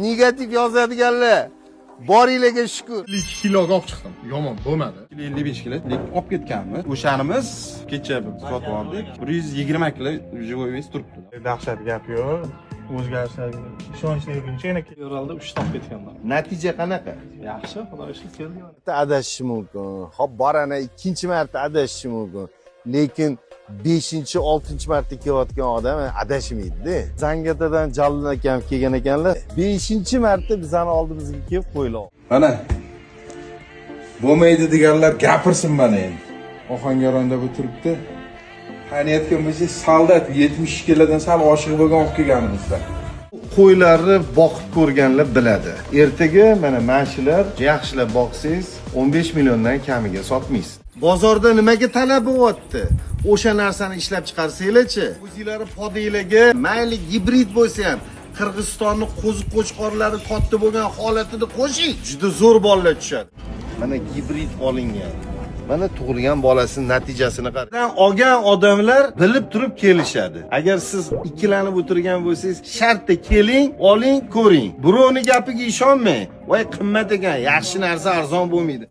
Negativ yozadiganlar boringlarga shukr. 52 kiloga olib chiqdim. Yomon bo'lmadi. 55 kilo olib ketganmiz. O'shanimiz kecha sotib oldik. 120 kilo живой вес turibdi. Dahshat gap yo'q. O'zgarishlarga ishonchli bo'lincha yana Yoralda 3 tap ketganman. Natija qanaqa? Yaxshi, xudoga shukr keldik. Adashish mumkin. Hop, borana ikkinchi marta adashish mumkin. Lekin 5-6 marta kelayotgan odam adashmaydi-da. Zangatadan Jalil akam kelgan ekanlar. 5-marta bizani oldimizga kelib qo'ylar. Mana bo'lmaydi deganlar gapirsin mana endi. Ohangaronda bu turibdi. Qaynayotgan bo'lsa soldat 70 kilodan sal oshiq bo'lgan olib kelganimizda. Qo'ylarni boqib ko'rganlar biladi. Ertaga mana shular yaxshilab boqsangiz 15 milliondan kamiga sotmaysiz. Bozorda nimaga talab bo'lyapti? O'sha narsani ishlab chiqarsanglar-chi, o'zingizlar podinglarga mayli gibrid bo'lsa ham Qirg'izistonning qo'zi-qo'chqorlari katta bo'lgan holatini qo'shing. Juda zo'r bolalar tushadi. Mana gibrid olingan. Mana tug'ilgan bolasining natijasini qarang. Olgan odamlar bilib turib kelishadi. Agar siz ikkilanib o'tirgan bo'lsangiz, shartda keling, oling, ko'ring. Birovning gapiga ishonmang. Voy qimmat ekan, yaxshi narsa arzon bo'lmaydi.